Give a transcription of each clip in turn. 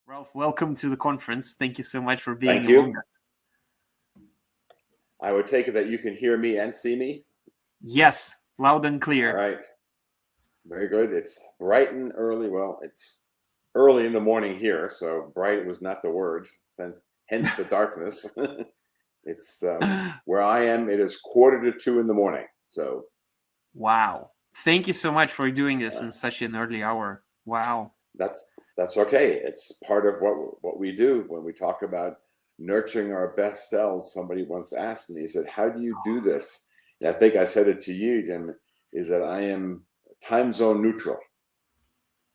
Ralph, welcome to the conference. Thank you so much for being Thank among you. us. I would take it that you can hear me and see me. Yes, loud and All clear. right. Very good. It's bright and early. Well, it's early in the morning here, so bright was not the word, hence the darkness. It's where I am, it is 1:45 in the morning. So, Wow. Thank you so much for doing this uh, in such an early hour. Wow. that's that's okay. It's part of what we do when we talk about nurturing our best selves. Somebody once asked me, he said, "How do you do this?" And I think I said it to you, Jim, is that I am time zone neutral.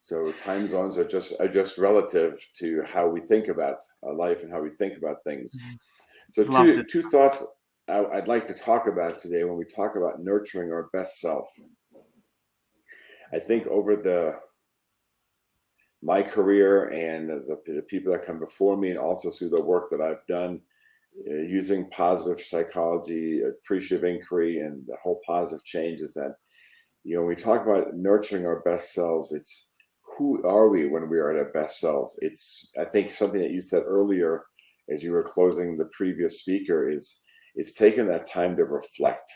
So time zones are just relative to how we think about life and how we think about things. So Love two this. two thoughts I'd like to talk about today when we talk about nurturing our best self. I think over my career and the people that come before me, and also through the work that I've done using positive psychology, appreciative inquiry, and the whole positive change, is that when we talk about nurturing our best selves, it's who are we when we are at our best selves? It's, I think, something that you said earlier as you were closing the previous speaker is it's taking that time to reflect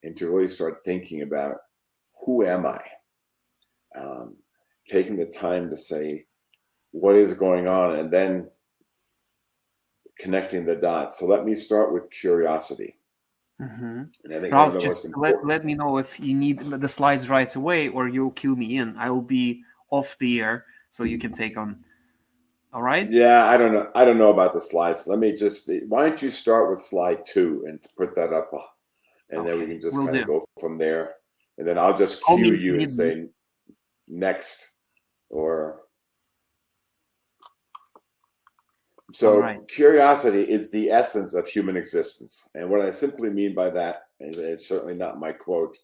and to really start thinking about who am I? Um, Taking the time to say what is going on and then connecting the dots. So let me start with curiosity. Mm-hmm. And I think one of Ralph, the just most let, important. let me know if you need the slides right away or you'll cue me in. I will be off the air so you can take on. All right? Yeah, I don't know about the slides. Let me just, why don't you start with slide 2 and put that up, and then we Okay, can just will kind of do. go from there. And then I'll just Call me cue if you you and need me. say next. Or All right. so curiosity is the essence of human existence. And what I simply mean by that, and it's certainly not my quote,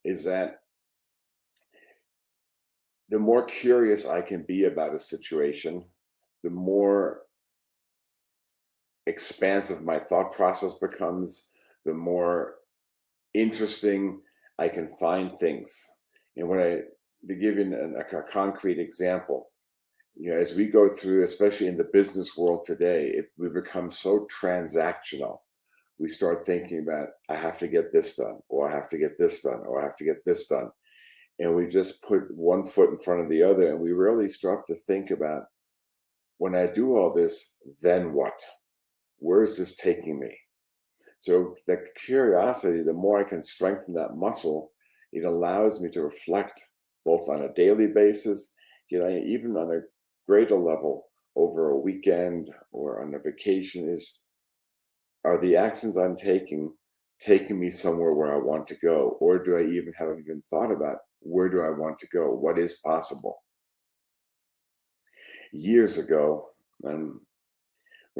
is that the more curious I can be about a situation, the more expansive my thought process becomes, the more interesting I can find things. And to give you a concrete example, as we go through, especially in the business world today, we become so transactional. We start thinking about, I have to get this done, or I have to get this done, or I have to get this done. And we just put one foot in front of the other, and we really start to think about, when I do all this, then what? Where is this taking me? So the curiosity, the more I can strengthen that muscle, it allows me to reflect both on a daily basis, even on a greater level over a weekend or on a vacation, are the actions I'm taking me somewhere where I want to go? Or do I haven't even thought about, where do I want to go? What is possible? Years ago, when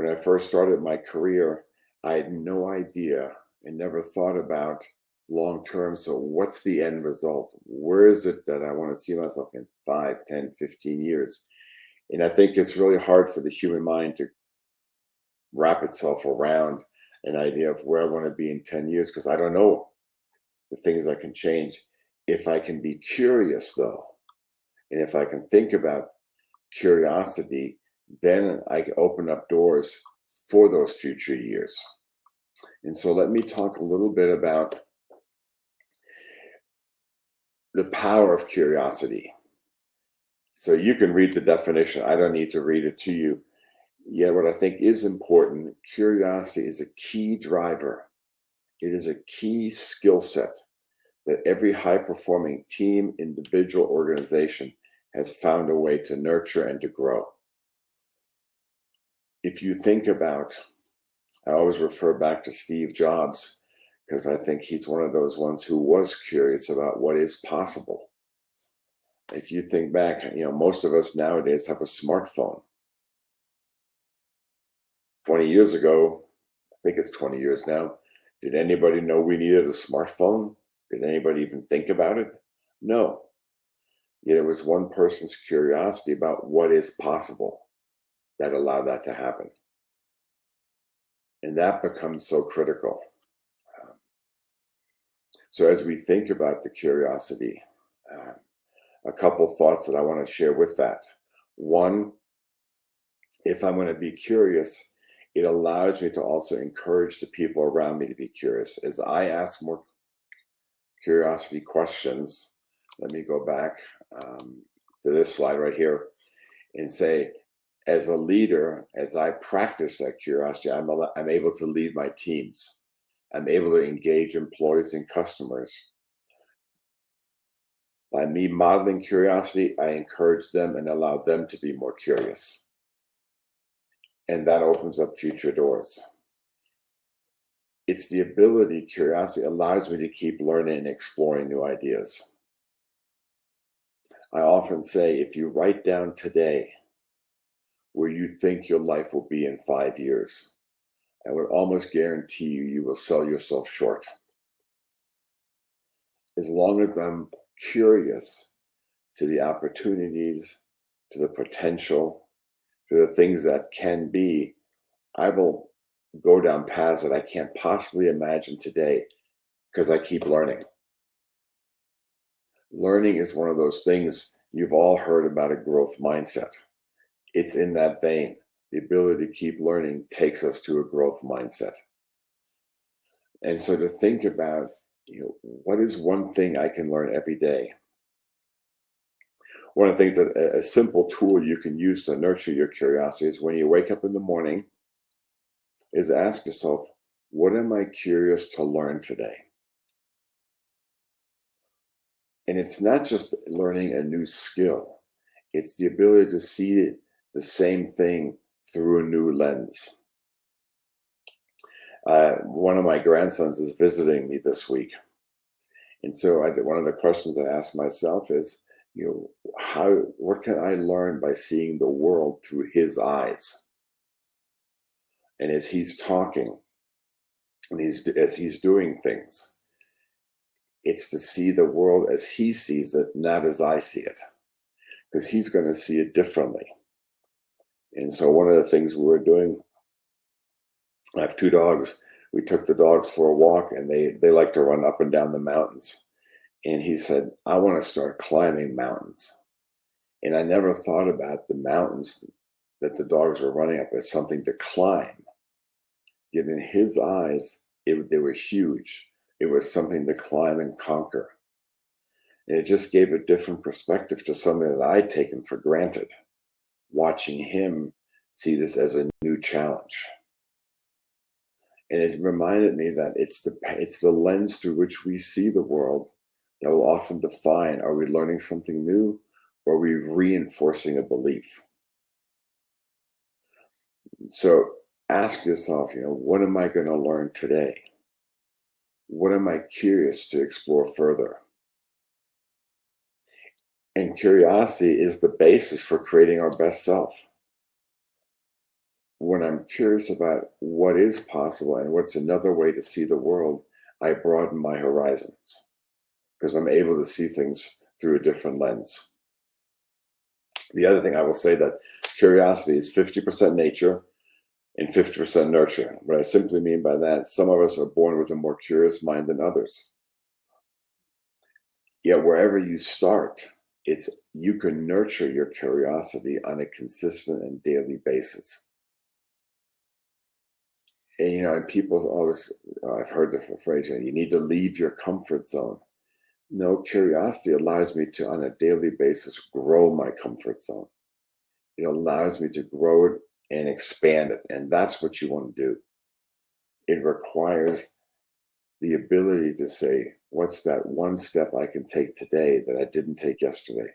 I first started my career, I had no idea and never thought about long term. So, what's the end result? Where is it that I want to see myself in 5, 10, 15 years? And I think it's really hard for the human mind to wrap itself around an idea of where I want to be in 10 years, because I don't know the things I can change. If I can be curious, though, and if I can think about curiosity, then I can open up doors for those future years. And so let me talk a little bit about the power of curiosity. So you can read the definition. I don't need to read it to you. Yet, what I think is important, curiosity is a key driver. It is a key skill set that every high performing team, individual, organization has found a way to nurture and to grow. If you think about, I always refer back to Steve Jobs, because I think he's one of those ones who was curious about what is possible. If you think back, most of us nowadays have a smartphone. 20 years ago, I think it's 20 years now, did anybody know we needed a smartphone? Did anybody even think about it? No. Yet it was one person's curiosity about what is possible that allowed that to happen. And that becomes so critical. So as we think about the curiosity, a couple thoughts that I want to share with that. One, if I'm going to be curious, it allows me to also encourage the people around me to be curious. As I ask more curiosity questions, let me go back to this slide right here and say, as a leader, as I practice that curiosity, I'm able to lead my teams. I'm able to engage employees and customers. By me modeling curiosity, I encourage them and allow them to be more curious. And that opens up future doors. It's the ability, curiosity allows me to keep learning and exploring new ideas. I often say, if you write down today where you think your life will be in 5 years, I would almost guarantee you will sell yourself short. As long as I'm curious to the opportunities, to the potential, to the things that can be, I will go down paths that I can't possibly imagine today because I keep learning. Learning is one of those things you've all heard about, a growth mindset. It's in that vein. The ability to keep learning takes us to a growth mindset. And so to think about, what is one thing I can learn every day? One of the things that a simple tool you can use to nurture your curiosity is when you wake up in the morning, is ask yourself, what am I curious to learn today? And it's not just learning a new skill. It's the ability to see the same thing through a new lens. One of my grandsons is visiting me this week. And so one of the questions I ask myself is, what can I learn by seeing the world through his eyes? And as he's talking, and as he's doing things, it's to see the world as he sees it, not as I see it, because he's going to see it differently. And so one of the things we were doing, I have 2 dogs. We took the dogs for a walk, and they like to run up and down the mountains. And he said, I want to start climbing mountains. And I never thought about the mountains that the dogs were running up as something to climb. Yet in his eyes, they were huge. It was something to climb and conquer. And it just gave a different perspective to something that I'd taken for granted, watching him see this as a new challenge. And it reminded me that it's the lens through which we see the world that will often define, are we learning something new or are we reinforcing a belief? So ask yourself, what am I going to learn today? What am I curious to explore further? And curiosity is the basis for creating our best self. When I'm curious about what is possible and what's another way to see the world, I broaden my horizons because I'm able to see things through a different lens. The other thing I will say that curiosity is 50% nature and 50% nurture. What I simply mean by that, some of us are born with a more curious mind than others. Yet wherever you start, you can nurture your curiosity on a consistent and daily basis. And people always, I've heard the phrase, you need to leave your comfort zone. No, curiosity allows me to, on a daily basis, grow my comfort zone. It allows me to grow it and expand it. And that's what you want to do. It requires the ability to say, what's that one step I can take today that I didn't take yesterday?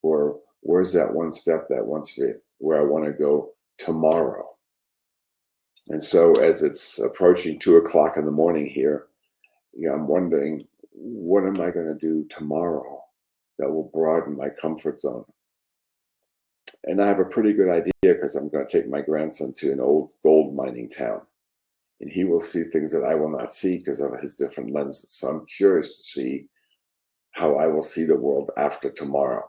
Or where's that one step where I want to go tomorrow? And so as it's approaching 2:00 in the morning here, I'm wondering, what am I going to do tomorrow that will broaden my comfort zone? And I have a pretty good idea because I'm going to take my grandson to an old gold mining town. And he will see things that I will not see because of his different lenses. So I'm curious to see how I will see the world after tomorrow.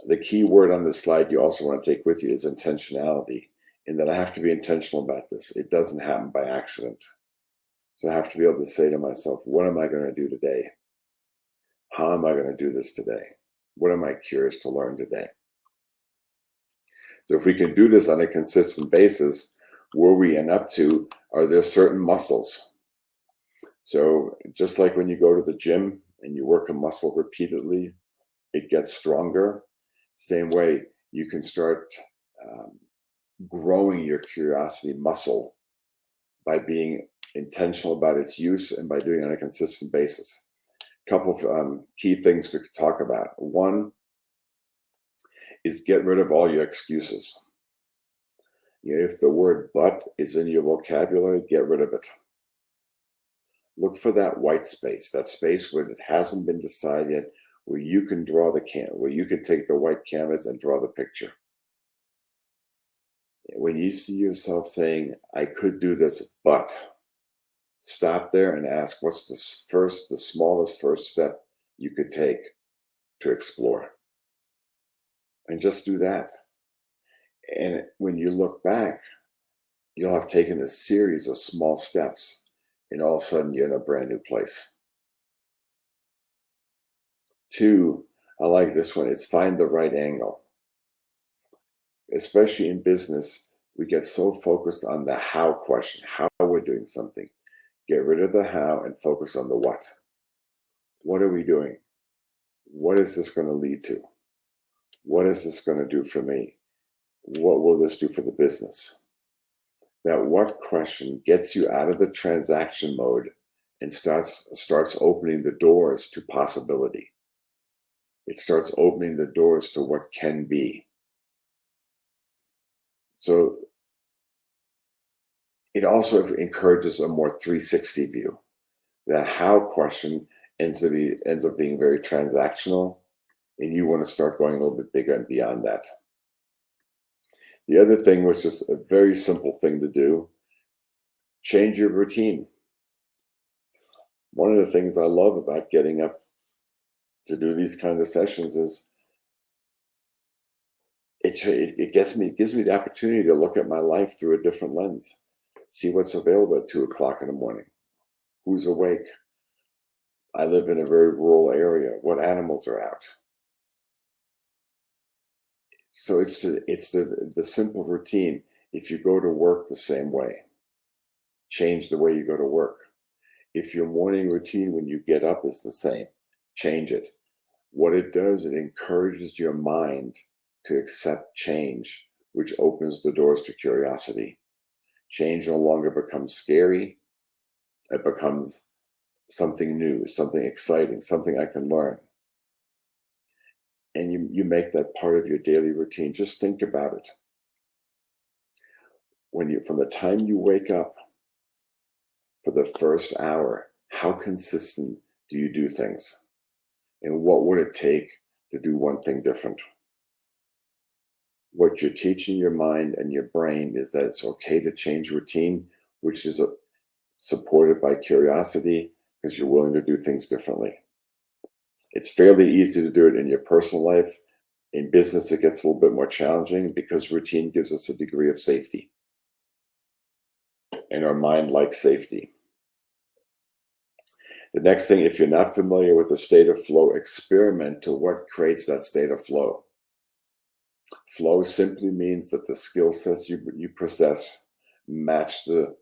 The key word on this slide you also want to take with you is intentionality, in that I have to be intentional about this. It doesn't happen by accident. So I have to be able to say to myself, what am I going to do today? How am I going to do this today? What am I curious to learn today? So if we can do this on a consistent basis, where we end up to, are there certain muscles? So just like when you go to the gym and you work a muscle repeatedly, it gets stronger. Same way, you can start growing your curiosity muscle by being intentional about its use and by doing it on a consistent basis. A couple of key things to talk about. One is get rid of all your excuses. If the word but is in your vocabulary, get rid of it. Look for that white space, that space where it hasn't been decided yet, where you can draw where you can take the white canvas and draw the picture. When you see yourself saying, I could do this, but stop there and ask, what's the smallest first step you could take to explore? And just do that. And when you look back, you'll have taken a series of small steps, and all of a sudden you're in a brand new place. 2, I like this one, it's find the right angle. Especially in business, we get so focused on the how question, how we're doing something. Get rid of the how and focus on the what. What are we doing? What is this going to lead to? What is this going to do for me? What will this do for the business? That what question gets you out of the transaction mode and starts opening the doors to possibility. It starts opening the doors to what can be. So it also encourages a more 360 view. That how question ends up being very transactional, and you want to start going a little bit bigger and beyond that. The other thing, which is a very simple thing to do, change your routine. One of the things I love about getting up to do these kind of sessions is it gives me the opportunity to look at my life through a different lens, see what's available at 2 o'clock in the morning, who's awake. I live in a very rural area. What animals are out? So it's the simple routine. If you go to work the same way, change the way you go to work. If your morning routine when you get up is the same, change it. What it does, it encourages your mind to accept change, which opens the doors to curiosity. Change no longer becomes scary. It becomes something new, something exciting, something I can learn. And you make that part of your daily routine. Just think about it. From the time you wake up for the first hour, how consistent do you do things? And what would it take to do one thing different? What you're teaching your mind and your brain is that it's okay to change routine, which is supported by curiosity, because you're willing to do things differently. It's fairly easy to do it in your personal life. In business, it gets a little bit more challenging because routine gives us a degree of safety. And our mind likes safety. The next thing, if you're not familiar with the state of flow, experiment to what creates that state of flow. Flow simply means that the skill sets you possess match the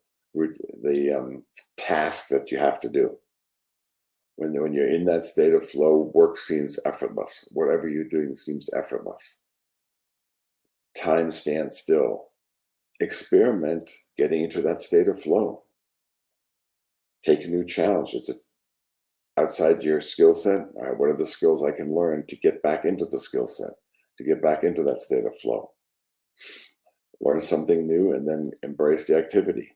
task that you have to do. When you're in that state of flow, work seems effortless. Whatever you're doing seems effortless. Time stands still. Experiment getting into that state of flow. Take a new challenge. Is it outside your skill set? All right, what are the skills I can learn to get back into the skill set, to get back into that state of flow? Learn something new and then embrace the activity.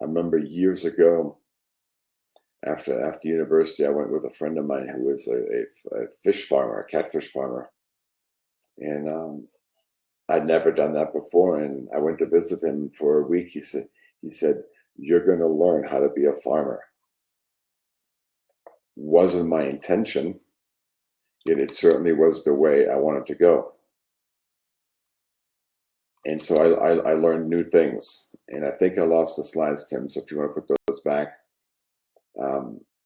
I remember years ago, after university, I went with a friend of mine who was a fish farmer, a catfish farmer. And I'd never done that before. And I went to visit him for a week. He said, you're going to learn how to be a farmer. Wasn't my intention, yet it certainly was the way I wanted to go. And so I learned new things. And I think I lost the slides, Tim. So if you want to put those back,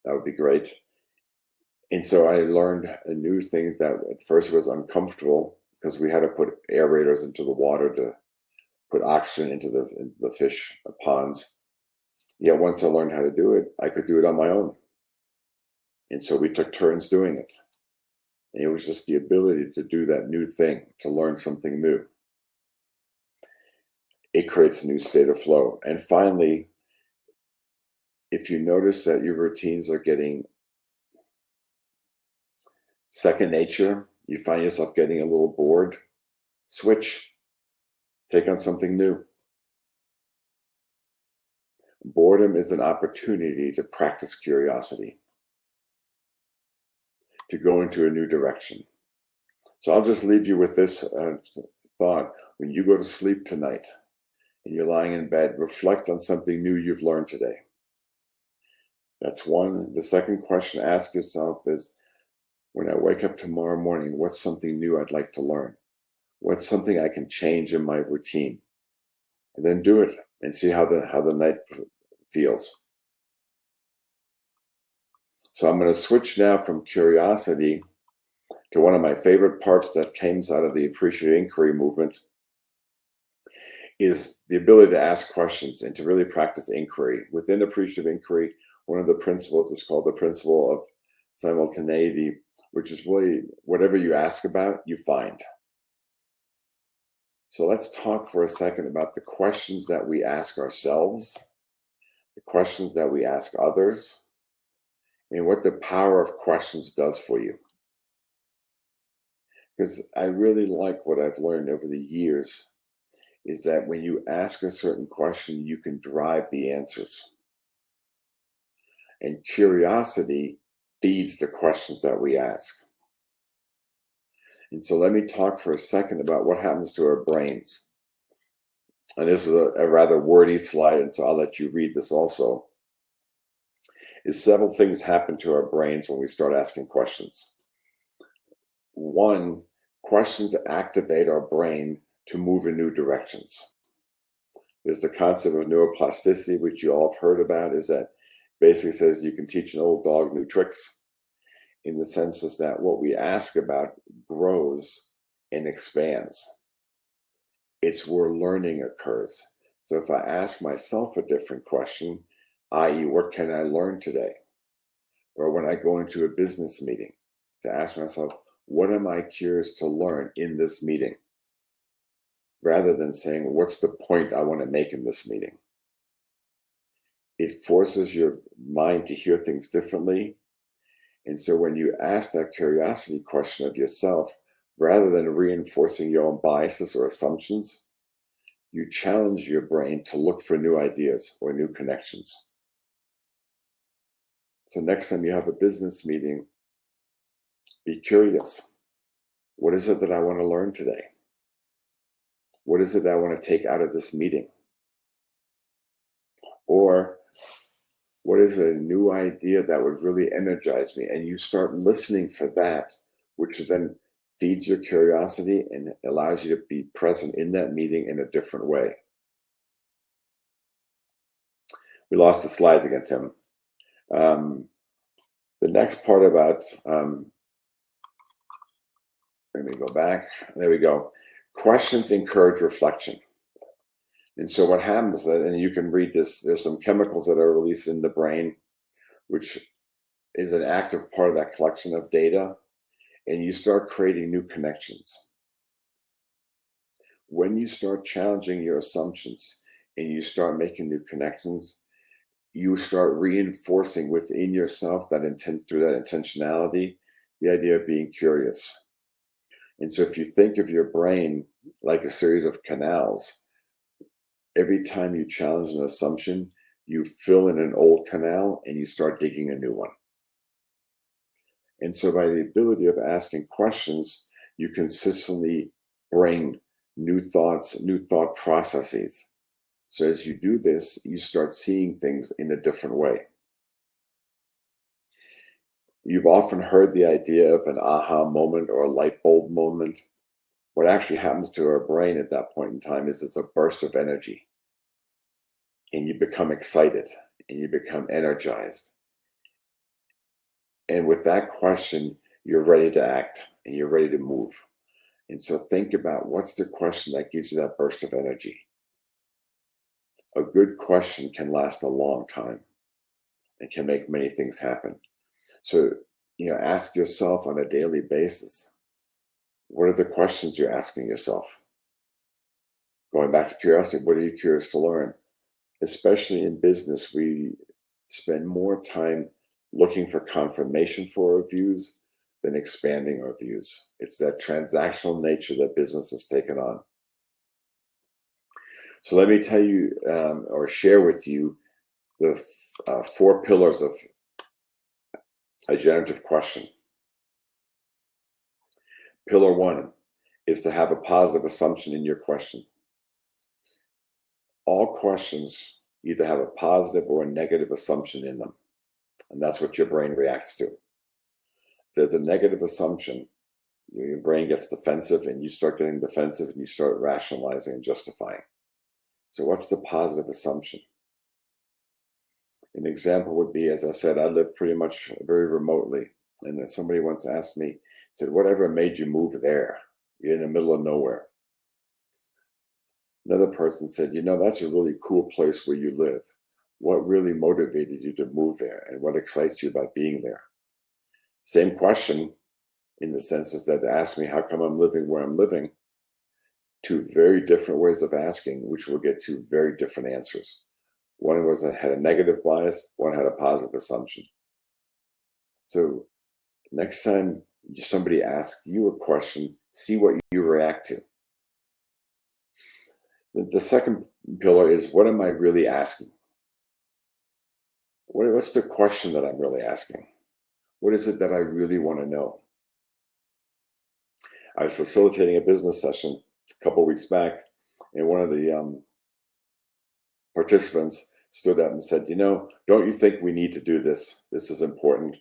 that would be great. And so I learned a new thing that at first was uncomfortable. because we had to put aerators into the water to put oxygen into the fish ponds. Yet once I learned how to do it, I could do it on my own. And so we took turns doing it. And it was just the ability to do that new thing, to learn something new. It creates a new state of flow. And finally, if you notice that your routines are getting second nature, you find yourself getting a little bored, switch, take on something new. Boredom is an opportunity to practice curiosity, to go into a new direction. So I'll just leave you with this thought. When you go to sleep tonight and you're lying in bed, reflect on something new you've learned today. That's one. The second question to ask yourself is, when I wake up tomorrow morning, what's something new I'd like to learn? What's something I can change in my routine? And then do it and see how the night feels. So I'm going to switch now from curiosity to one of my favorite parts that comes out of the appreciative inquiry movement, is the ability to ask questions and to really practice inquiry. Within appreciative inquiry, one of the principles is called the principle of simultaneity, which is really whatever you ask about, you find. So let's talk for a second about the questions that we ask ourselves, the questions that we ask others, and what the power of questions does for you. Because I really like what I've learned over the years is that when you ask a certain question, you can drive the answers. And curiosity feeds the questions that we ask. And so let me talk for a second about what happens to our brains. And this is a rather wordy slide, and so I'll let you read this also. Is several things happen to our brains when we start asking questions. One, questions activate our brain to move in new directions. There's the concept of neuroplasticity, which you all have heard about, is that basically says you can teach an old dog new tricks, in the sense is that what we ask about grows and expands. It's where learning occurs. So if I ask myself a different question, i.e., what can I learn today? Or when I go into a business meeting, to ask myself, what am I curious to learn in this meeting? Rather than saying, what's the point I want to make in this meeting? It forces your mind to hear things differently. And so when you ask that curiosity question of yourself, rather than reinforcing your own biases or assumptions, you challenge your brain to look for new ideas or new connections. So next time you have a business meeting, be curious. What is it that I want to learn today? What is it that I want to take out of this meeting? Or what is a new idea that would really energize me? And you start listening for that, which then feeds your curiosity and allows you to be present in that meeting in a different way. We lost the slides again, Tim. The next part about, let me go back. There we go. Questions encourage reflection. And so what happens, and you can read this, there's some chemicals that are released in the brain, which is an active part of that collection of data, and you start creating new connections. When you start challenging your assumptions and you start making new connections, you start reinforcing within yourself that intent, through that intentionality, the idea of being curious. And so if you think of your brain like a series of canals, every time you challenge an assumption, you fill in an old canal and you start digging a new one. And so by the ability of asking questions, you consistently bring new thoughts, new thought processes. So as you do this, you start seeing things in a different way. You've often heard the idea of an aha moment or a light bulb moment. What actually happens to our brain at that point in time is it's a burst of energy. And you become excited and you become energized. And with that question, you're ready to act and you're ready to move. And so think about what's the question that gives you that burst of energy. A good question can last a long time and can make many things happen. So, ask yourself on a daily basis, what are the questions you're asking yourself? Going back to curiosity, what are you curious to learn? Especially in business, we spend more time looking for confirmation for our views than expanding our views. It's that transactional nature that business has taken on. So let me tell you or share with you the 4 pillars of a generative question. Pillar 1 is to have a positive assumption in your question. All questions either have a positive or a negative assumption in them, and that's what your brain reacts to. If there's a negative assumption, your brain gets defensive, and you start getting defensive, and you start rationalizing and justifying. So what's the positive assumption? An example would be, as I said, I live pretty much very remotely, and then somebody once asked me, said, whatever made you move there? You're in the middle of nowhere. Another person said, that's a really cool place where you live. What really motivated you to move there, and what excites you about being there? Same question, in the sense is that they asked me how come I'm living where I'm living. 2 very different ways of asking, which will get 2 very different answers. One had a negative bias, one had a positive assumption. So next time somebody asks you a question, see what you react to. The second pillar is, what am I really asking? What's the question that I'm really asking? What is it that I really want to know? I was facilitating a business session a couple of weeks back, and one of the participants stood up and said, don't you think we need to do this? This is important.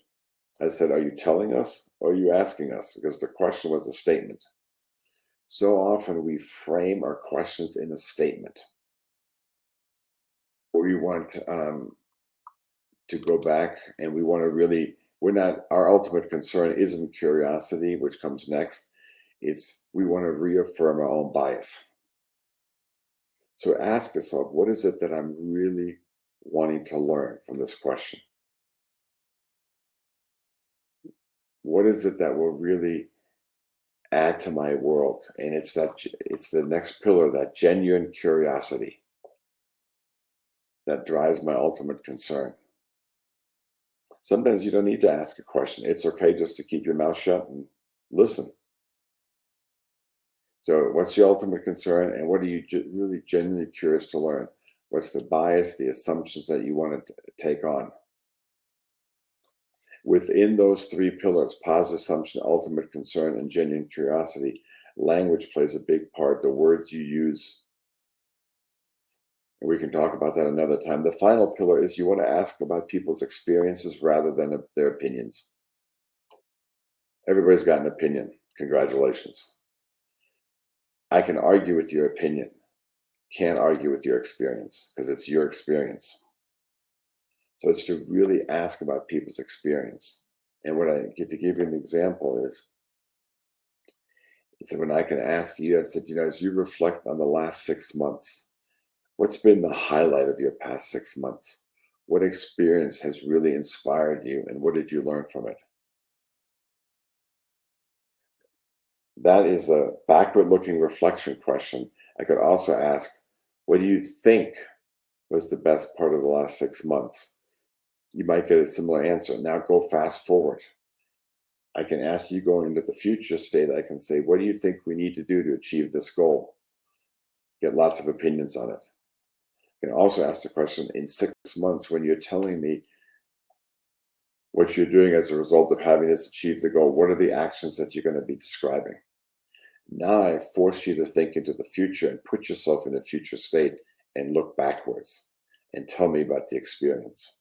I said, are you telling us or are you asking us? Because the question was a statement. So often we frame our questions in a statement. We want to go back, and we want to really, our ultimate concern isn't curiosity, which comes next. It's we want to reaffirm our own bias. So ask yourself, what is it that I'm really wanting to learn from this question? What is it that will really add to my world? And it's the next pillar, that genuine curiosity that drives my ultimate concern. Sometimes you don't need to ask a question. It's okay just to keep your mouth shut and listen. So what's your ultimate concern, and what are you really genuinely curious to learn? What's the bias, the assumptions that you want to take on? Within those 3 pillars, positive assumption, ultimate concern, and genuine curiosity, language plays a big part, the words you use. And we can talk about that another time. The final pillar is you want to ask about people's experiences rather than their opinions. Everybody's got an opinion. Congratulations. I can argue with your opinion. Can't argue with your experience, because it's your experience. So it's to really ask about people's experience. And what I get to give you an example is when I can ask you, I said, as you reflect on the last 6 months, what's been the highlight of your past 6 months? What experience has really inspired you, and what did you learn from it? That is a backward-looking reflection question. I could also ask, what do you think was the best part of the last 6 months? You might get a similar answer. Now go fast forward. I can ask you, going into the future state, I can say, what do you think we need to do to achieve this goal? Get lots of opinions on it. You can also ask the question, in 6 months, when you're telling me what you're doing as a result of having us achieve the goal, what are the actions that you're going to be describing? Now I force you to think into the future and put yourself in a future state and look backwards and tell me about the experience.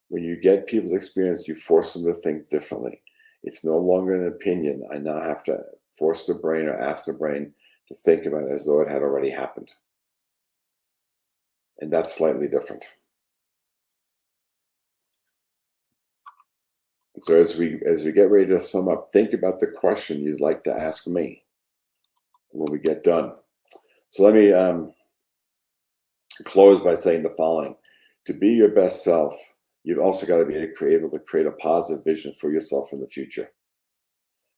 When you get people's experience, you force them to think differently. It's no longer an opinion. I now have to force the brain or ask the brain to think about it as though it had already happened. And that's slightly different. So as we get ready to sum up, think about the question you'd like to ask me when we get done. So let me close by saying the following. To be your best self, you've also got to be able to create a positive vision for yourself in the future.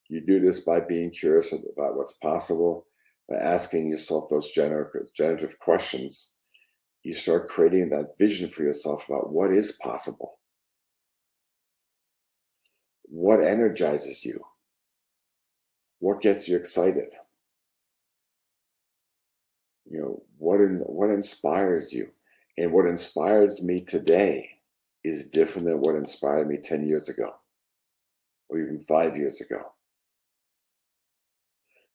You do this by being curious about what's possible, by asking yourself those generative questions. You start creating that vision for yourself about what is possible, what energizes you, what gets you excited, what inspires you. And what inspires me today is different than what inspired me 10 years ago or even 5 years ago.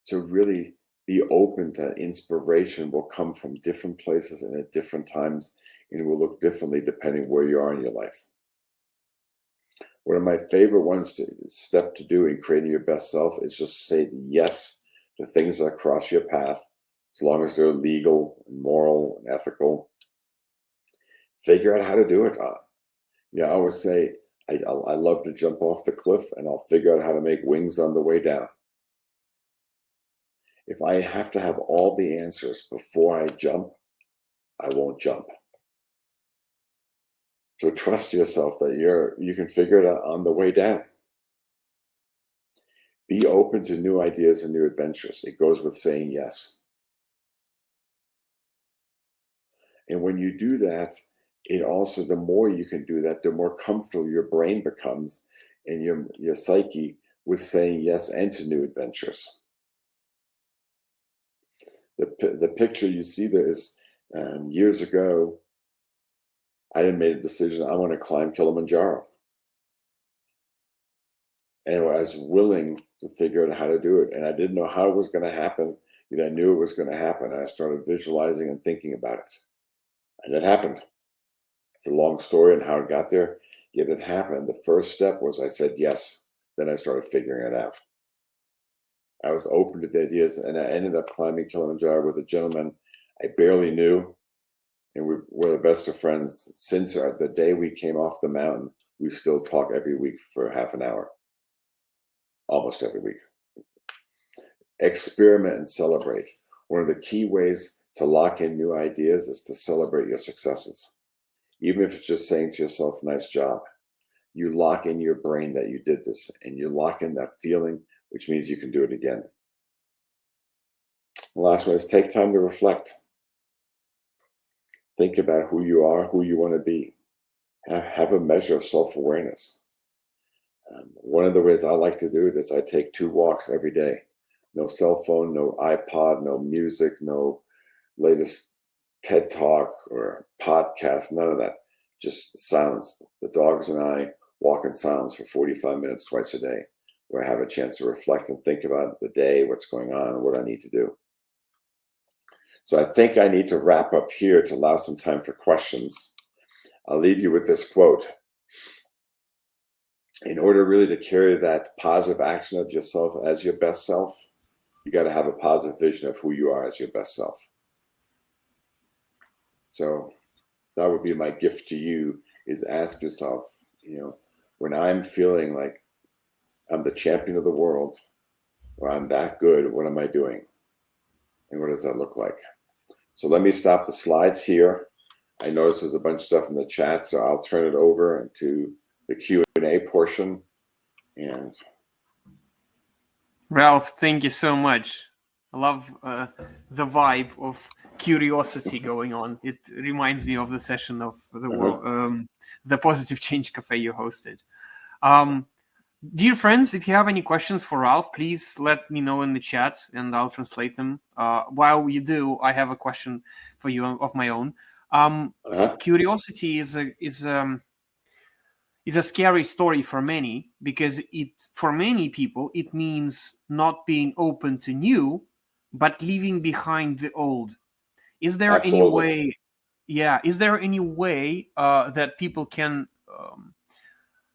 To really be open to inspiration will come from different places and at different times, and it will look differently depending where you are in your life. One of my favorite ones to do in creating your best self is just say yes to things that cross your path, as long as they're legal and moral and ethical. Figure out how to do it. I always say I love to jump off the cliff, and I'll figure out how to make wings on the way down. If I have to have all the answers before I jump, I won't jump. So trust yourself that you can figure it out on the way down. Be open to new ideas and new adventures. It goes with saying yes. And when you do that, it also, the more you can do that, the more comfortable your brain becomes and your psyche with saying yes and to new adventures. The picture you see there is years ago, I had made a decision, I want to climb Kilimanjaro. And I was willing to figure out how to do it. And I didn't know how it was going to happen, but I knew it was going to happen. I started visualizing and thinking about it. And it happened. It's a long story on how it got there, yet it happened. The first step was I said yes. Then I started figuring it out. I was open to the ideas, and I ended up climbing Kilimanjaro with a gentleman I barely knew. And we were the best of friends. Since the day we came off the mountain, we still talk every week for half an hour. Almost every week. Experiment and celebrate. One of the key ways to lock in new ideas is to celebrate your successes. Even if it's just saying to yourself, nice job. You lock in your brain that you did this, and you lock in that feeling, which means you can do it again. The last one is take time to reflect. Think about who you are, who you want to be. Have a measure of self-awareness. One of the ways I like to do it is I take 2 walks every day. No cell phone, no iPod, no music, no latest TED Talk or podcast, none of that. Just silence. The dogs and I walk in silence for 45 minutes twice a day, where I have a chance to reflect and think about the day, what's going on, and what I need to do. So I think I need to wrap up here to allow some time for questions. I'll leave you with this quote. In order really to carry that positive action of yourself as your best self, you got to have a positive vision of who you are as your best self. So that would be my gift to you, is ask yourself, when I'm feeling like I'm the champion of the world, or I'm that good, what am I doing? And what does that look like? So let me stop the slides here. I notice there's a bunch of stuff in the chat, so I'll turn it over to the Q&A portion. And Ralph, thank you so much. I love the vibe of curiosity going on. It reminds me of the session of the Positive Change Cafe you hosted. Dear friends, if you have any questions for Ralph, please let me know in the chat and I'll translate them. While you do, I have a question for you of my own. Curiosity is a scary story for many, because for many people it means not being open to new, but leaving behind the old. Is there any way? Yeah, is there any way that people can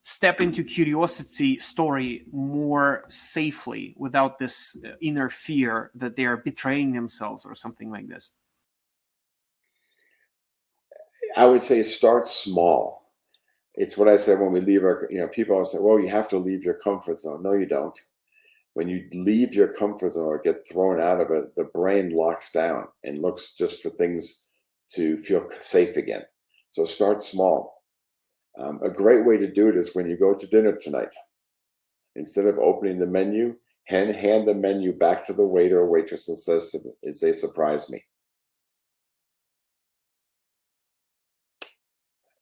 step into curiosity story more safely without this inner fear that they are betraying themselves or something like this? I would say start small. It's what I said when we leave our, people always say, well, you have to leave your comfort zone. No, you don't. When you leave your comfort zone or get thrown out of it, the brain locks down and looks just for things to feel safe again. So start small. A great way to do it is when you go to dinner tonight. Instead of opening the menu, hand the menu back to the waiter or waitress and say, surprise me.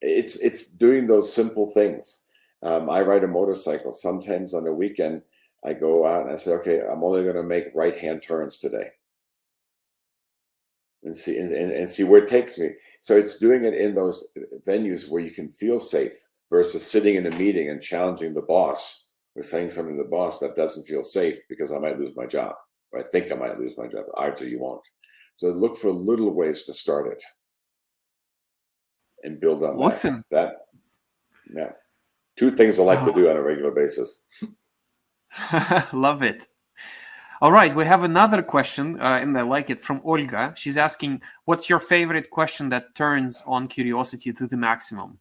It's doing those simple things. I ride a motorcycle. Sometimes on the weekend, I go out and I say, okay, I'm only going to make right-hand turns today, and see where it takes me. So it's doing it in those venues where you can feel safe versus sitting in a meeting and challenging the boss or saying something to the boss that doesn't feel safe because I might lose my job. Or I think I might lose my job. Either you won't. So look for little ways to start it and build on Awesome. Yeah. 2 things I like to do on a regular basis. Love it. All right, we have another question, and I like it, from Olga. She's asking, what's your favorite question that turns on curiosity to the maximum?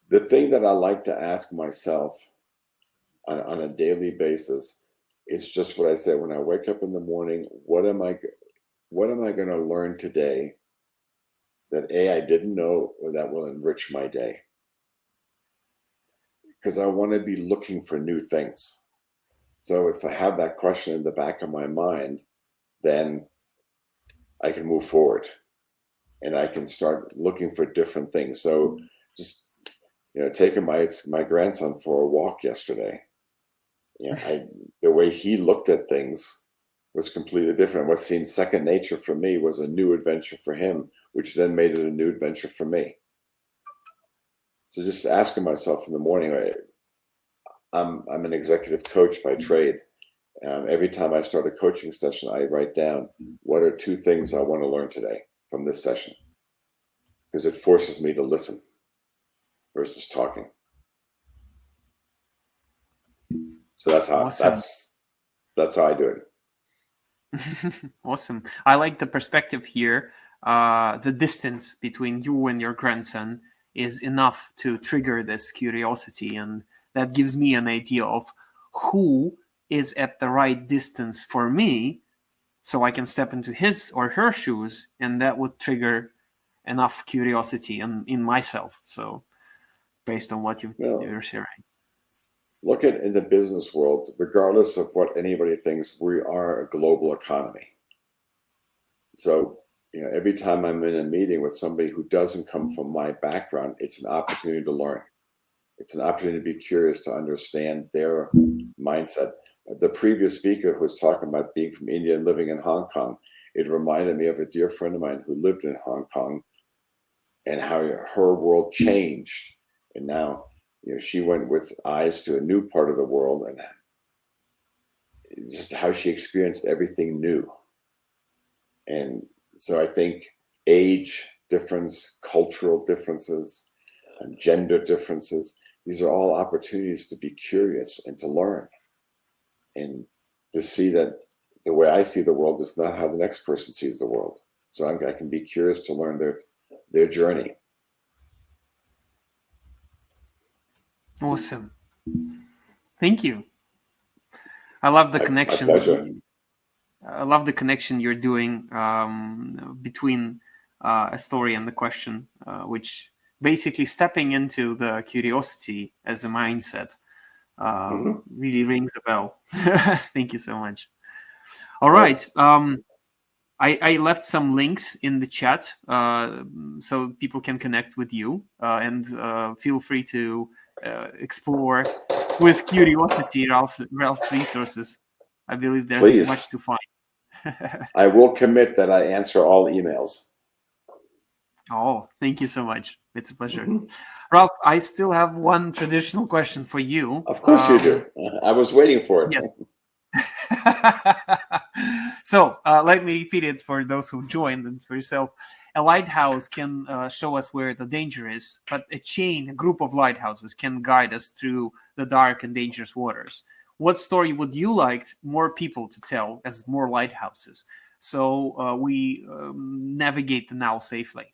The thing that I like to ask myself on a daily basis is just what I said. When I wake up in the morning, what am I going to learn today that I didn't know, or that will enrich my day? Because I want to be looking for new things. So if I have that question in the back of my mind, then I can move forward and I can start looking for different things. So just, taking my grandson for a walk yesterday, the way he looked at things was completely different. What seemed second nature for me was a new adventure for him, which then made it a new adventure for me. So just asking myself in the morning, I'm an executive coach by trade. Every time I start a coaching session, I write down, what are 2 things I want to learn today from this session? Because it forces me to listen versus talking. So that's how Awesome. that's how I do it. Awesome. I like the perspective here. The distance between you and your grandson is enough to trigger this curiosity, and that gives me an idea of who is at the right distance for me, so I can step into his or her shoes, and that would trigger enough curiosity in myself. So based on what you're sharing. Look at in the business world, regardless of what anybody thinks, we are a global economy. So, every time I'm in a meeting with somebody who doesn't come from my background, it's an opportunity to learn. It's an opportunity to be curious, to understand their mindset. The previous speaker who was talking about being from India and living in Hong Kong, it reminded me of a dear friend of mine who lived in Hong Kong and how her world changed. And now, she went with eyes to a new part of the world, and just how she experienced everything new. And so I think age difference, cultural differences, and gender differences, these are all opportunities to be curious and to learn, and to see that the way I see the world is not how the next person sees the world. So I can be curious to learn their journey. Awesome. Thank you. I love the connection. My pleasure. I love the connection you're doing between a story and the question, which basically stepping into the curiosity as a mindset really rings a bell. Thank you so much. All right. I left some links in the chat so people can connect with you, and feel free to explore with curiosity Ralph's resources. I believe there's much to find. I will commit that I answer all emails. Oh, thank you so much. It's a pleasure. Ralph, I still have one traditional question for you. Of course you do. I was waiting for it. Yes. So let me repeat it for those who joined and for yourself. A lighthouse can show us where the danger is, but a group of lighthouses can guide us through the dark and dangerous waters. What story would you like more people to tell as more lighthouses? so we navigate the now safely.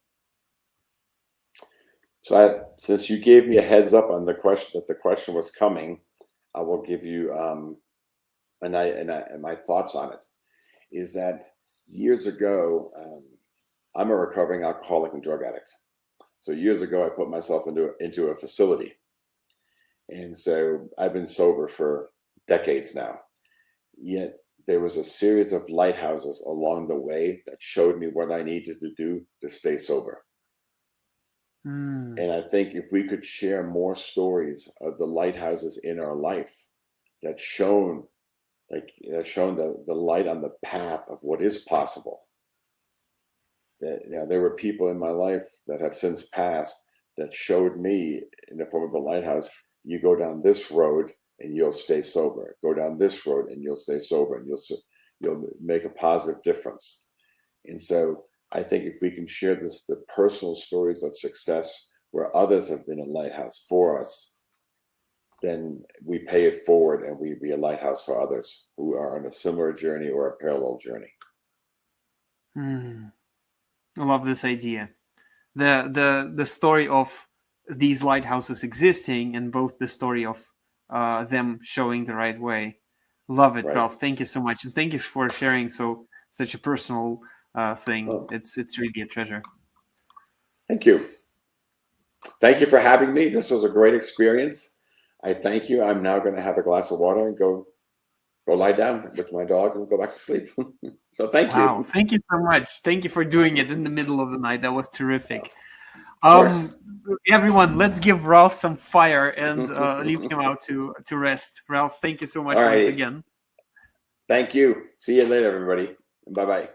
So since you gave me a heads up on the question that the question was coming, I will give you and my thoughts on it. Is that years ago, I'm a recovering alcoholic and drug addict. So years ago, I put myself into a facility, and so I've been sober for decades now. Yet there was a series of lighthouses along the way that showed me what I needed to do to stay sober. And I think if we could share more stories of the lighthouses in our life that shown the light on the path of what is possible. That there were people in my life that have since passed that showed me in the form of a lighthouse, you go down this road and you'll stay sober. Go down this road and you'll stay sober, and you'll make a positive difference. And so I think if we can share the personal stories of success where others have been a lighthouse for us, then we pay it forward and we be a lighthouse for others who are on a similar journey or a parallel journey. I love this idea. The story of these lighthouses existing, and both the story of them showing the right way. Love it, Right. Ralph. Thank you so much, and thank you for sharing such a personal thing. Oh. It's really a treasure. Thank you. Thank you for having me. This was a great experience. I thank you. I'm now going to have a glass of water and go lie down with my dog and go back to sleep. So thank you. Wow, thank you so much. Thank you for doing it in the middle of the night. That was terrific. Everyone, let's give Ralph some fire and leave him out to rest. Ralph, thank you so much once again. Thank you. See you later, everybody. Bye-bye.